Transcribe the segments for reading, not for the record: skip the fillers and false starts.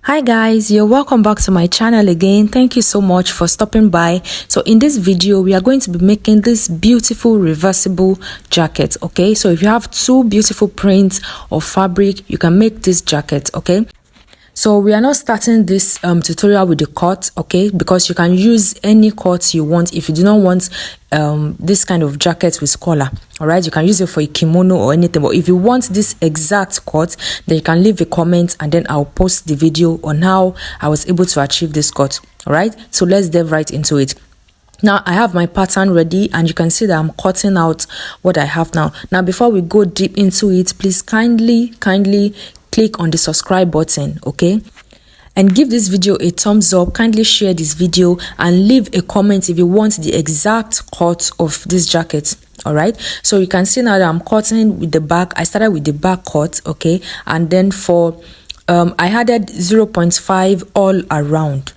Hi guys, you're welcome back to my channel again. Thank you so much for stopping by. So in this video we are going to be making this beautiful reversible jacket. Okay, so if you have two beautiful prints of fabric, you can make this jacket. Okay, so we are not starting this tutorial with the cut, okay, because you can use any cut you want if you do not want this kind of jacket with collar. All right, you can use it for a kimono or anything, but if you want this exact cut, then you can leave a comment and then I'll post the video on how I was able to achieve this cut. All right, so let's dive right into it. Now I have my pattern ready and you can see that I'm cutting out what I have now. Now before we go deep into it, please kindly click on the subscribe button, okay, and give this video a thumbs up. Kindly share this video and leave a comment if you want the exact cut of this jacket. All right, so you can see now that I'm cutting with the back. I started with the back cut, okay, and then for I added 0.5 all around.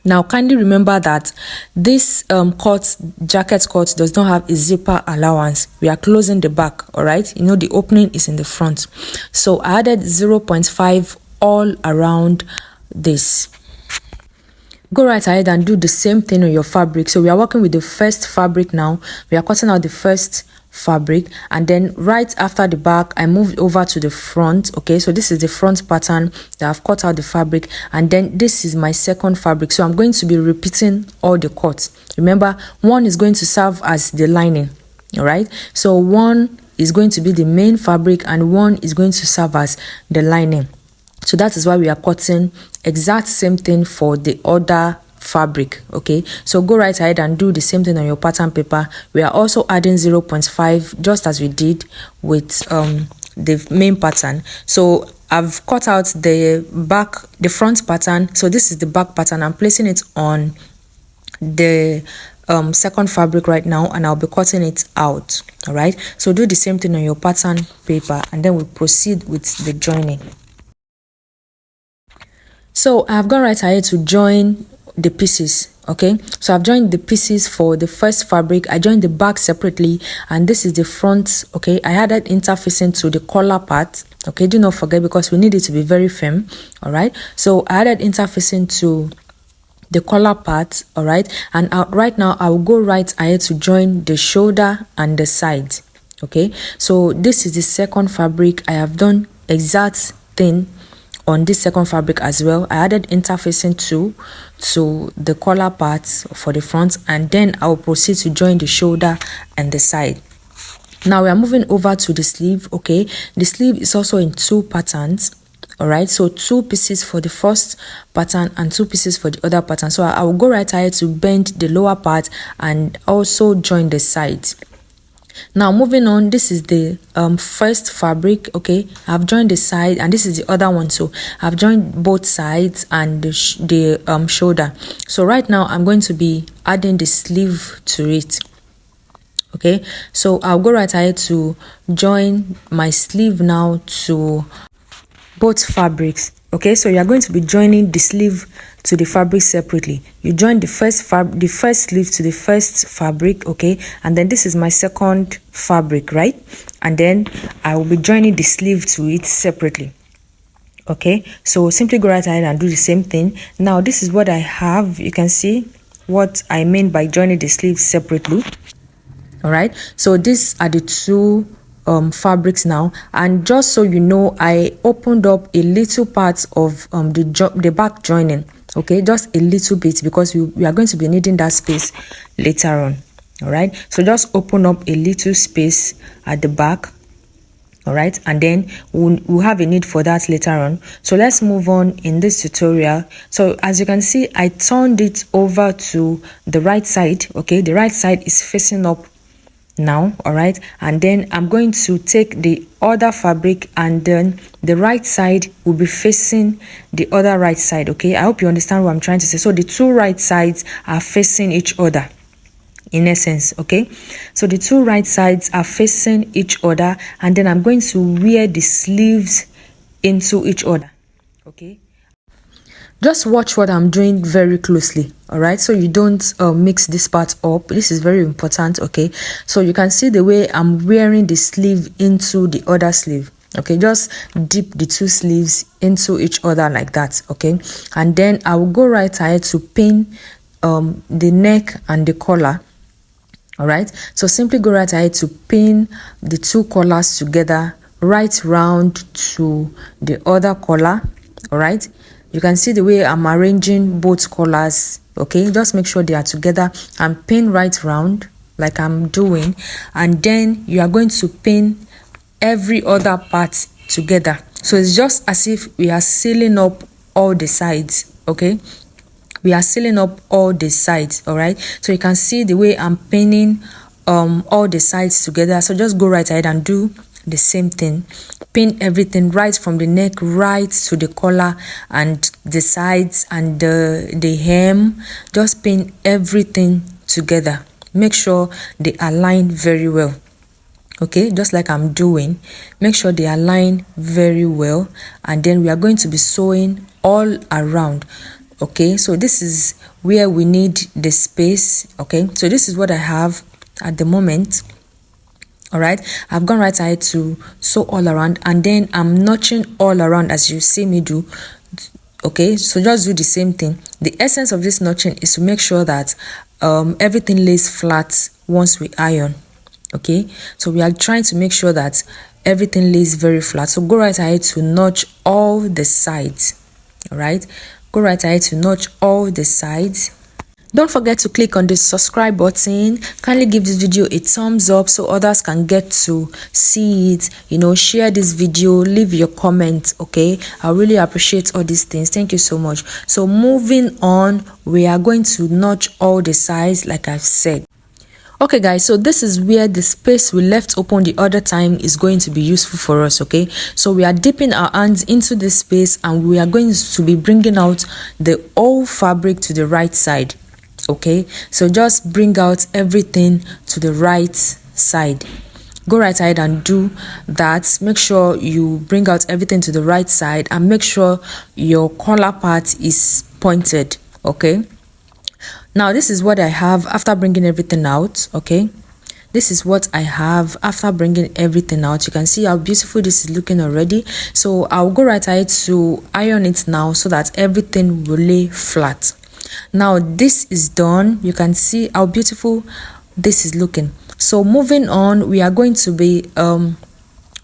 Now kindly remember that this jacket cut does not have a zipper allowance. We are closing the back, all right, you know the opening is in the front, so I added 0.5 all around this. Go right ahead and do the same thing on your fabric. So we are working with the first fabric now. We are cutting out the first fabric and then right after the back I moved over to the front. Okay, so this is the front pattern that I've cut out the fabric, and then this is my second fabric. So I'm going to be repeating all the cuts. Remember, one is going to serve as the lining. All right, so one is going to be the main fabric and one is going to serve as the lining. So that is why we are cutting exact same thing for the other fabric. Okay, so go right ahead and do the same thing on your pattern paper. We are also adding 0.5 just as we did with the main pattern. So I've cut out the front pattern. So this is the back pattern. I'm placing it on the second fabric right now and I'll be cutting it out. All right, so do the same thing on your pattern paper and then we'll proceed with the joining. So I've gone right ahead to join the pieces. Okay, so I've joined the pieces for the first fabric. I joined the back separately and this is the front. Okay, I added interfacing to the collar part. Okay, do not forget because we need it to be very firm. All right, so I added interfacing to the collar part. All right, and right now I will go right ahead to join the shoulder and the side. Okay, so this is the second fabric. I have done exact thing on this second fabric as well. I added interfacing to the collar parts for the front and then I will proceed to join the shoulder and the side. Now we are moving over to the sleeve. Okay, the sleeve is also in two patterns. All right, so two pieces for the first pattern and two pieces for the other pattern. So I will go right ahead to bend the lower part and also join the side. Now moving on, this is the first fabric. Okay, I've joined the side and this is the other one, so I've joined both sides and the shoulder. So right now I'm going to be adding the sleeve to it. Okay, so I'll go right ahead to join my sleeve now to both fabrics. Okay, so you are going to be joining the sleeve to the fabric separately. You join the first sleeve to the first fabric. Okay, and then this is my second fabric, right? And then I will be joining the sleeve to it separately. Okay, so simply go right ahead and do the same thing. Now this is what I have. You can see what I mean by joining the sleeve separately. All right, so these are the two fabrics now, and just so you know, I opened up a little part of the back joining. Okay, just a little bit because we are going to be needing that space later on. All right, so just open up a little space at the back. All right, and then we'll have a need for that later on. So let's move on in this tutorial. So as you can see, I turned it over to the right side. Okay, the right side is facing up now. All right, and then I'm going to take the other fabric and then the right side will be facing the other right side. Okay, I hope you understand what I'm trying to say. So the two right sides are facing each other in essence. Okay, so the two right sides are facing each other and then I'm going to wear the sleeves into each other. Okay, just watch what I'm doing very closely. All right, so you don't mix this part up. This is very important. Okay, so you can see the way I'm wearing the sleeve into the other sleeve. Okay, just dip the two sleeves into each other like that. Okay, and then I will go right ahead to pin the neck and the collar. All right, so simply go right ahead to pin the two collars together right round to the other collar. All right, you can see the way I'm arranging both collars. Okay, just make sure they are together and pin right round like I'm doing, and then you are going to pin every other part together. So it's just as if we are sealing up all the sides. Okay, we are sealing up all the sides. All right, so you can see the way I'm pinning all the sides together. So just go right ahead and do the same thing. Pin everything right from the neck right to the collar and the sides and the hem. Just pin everything together. Make sure they align very well. Okay, just like I'm doing, make sure they align very well, and then we are going to be sewing all around. Okay, so this is where we need the space. Okay, so this is what I have at the moment. All right, I've gone right ahead to sew all around, and then I'm notching all around as you see me do. Okay, so just do the same thing. The essence of this notching is to make sure that everything lays flat once we iron. Okay, so we are trying to make sure that everything lays very flat. So go right ahead to notch all the sides. All right, go right ahead to notch all the sides. Don't forget to click on the subscribe button. Kindly give this video a thumbs up so others can get to see it. Share this video, leave your comments. Okay, I really appreciate all these things. Thank you so much. So moving on, we are going to notch all the sides like I've said. Okay guys, so this is where the space we left open the other time is going to be useful for us. Okay, so we are dipping our hands into this space and we are going to be bringing out the old fabric to the right side. Okay, so just bring out everything to the right side. Go right ahead and do that. Make sure you bring out everything to the right side and make sure your collar part is pointed. Okay, now this is what I have after bringing everything out. Okay, this is what I have after bringing everything out. You can see how beautiful this is looking already. So I'll go right ahead to iron it now so that everything will lay flat. Now this is done. You can see how beautiful this is looking. So moving on, we are going to be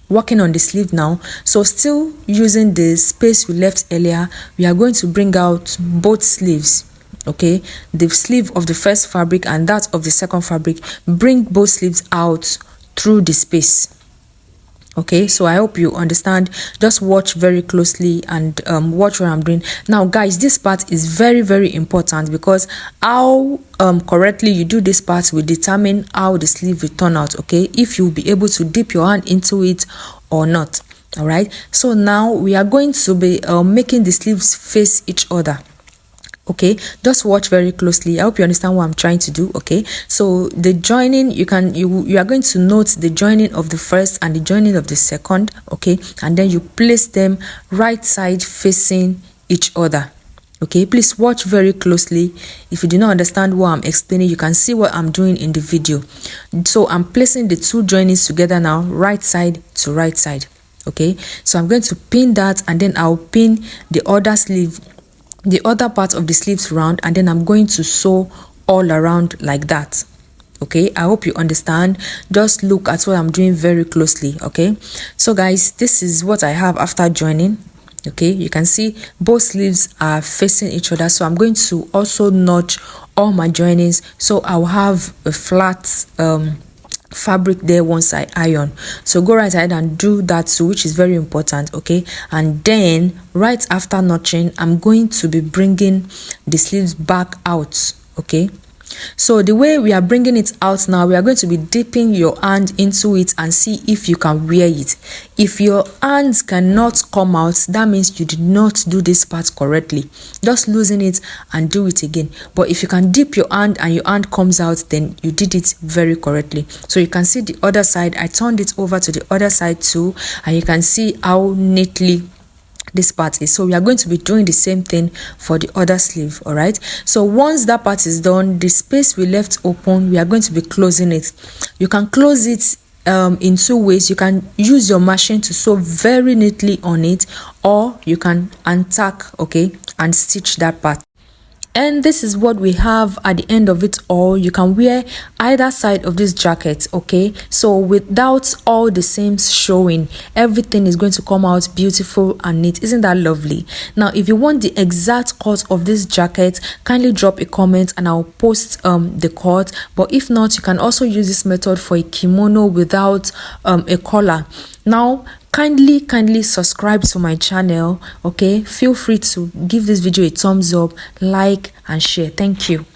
working on the sleeve now. So still using the space we left earlier, we are going to bring out both sleeves. Okay, the sleeve of the first fabric and that of the second fabric. Bring both sleeves out through the space. Okay, so I hope you understand. Just watch very closely and watch what I'm doing now. Guys, this part is very important because how correctly you do this part will determine how the sleeve will turn out. Okay, if you'll be able to dip your hand into it or not. All right, so now we are going to be making the sleeves face each other. Okay, just watch very closely. I hope you understand what I'm trying to do. Okay, so the joining, you are going to note the joining of the first and the joining of the second. Okay, and then you place them right side facing each other. Okay, please watch very closely. If you do not understand what I'm explaining, you can see what I'm doing in the video. So I'm placing the two joinings together now, right side to right side. Okay, so I'm going to pin that, and then I'll pin the other sleeve, the other part of the sleeves round, and then I'm going to sew all around like that. Okay, I hope you understand. Just look at what I'm doing very closely. Okay, so guys, this is what I have after joining. Okay, you can see both sleeves are facing each other, so I'm going to also notch all my joinings so I'll have a flat fabric there once I iron. So go right ahead and do that too, which is very important. Okay, and then right after notching, I'm going to be bringing the sleeves back out. Okay, so the way we are bringing it out now, we are going to be dipping your hand into it and see if you can wear it. If your hands cannot come out, that means you did not do this part correctly. Just loosen it and do it again. But if you can dip your hand and your hand comes out, then you did it very correctly. So you can see the other side. I turned it over to the other side too, and you can see how neatly this part is. So we are going to be doing the same thing for the other sleeve. All right, so once that part is done, the space we left open, we are going to be closing it. You can close it in two ways. You can use your machine to sew very neatly on it, or you can untack, okay, and stitch that part. And this is what we have at the end of it all. You can wear either side of this jacket, okay, so without all the seams showing, everything is going to come out beautiful and neat. Isn't that lovely? Now if you want the exact cut of this jacket, kindly drop a comment and I'll post the cut. But if not, you can also use this method for a kimono without a collar. Now kindly subscribe to my channel, okay. Feel free to give this video a thumbs up, like and share. Thank you.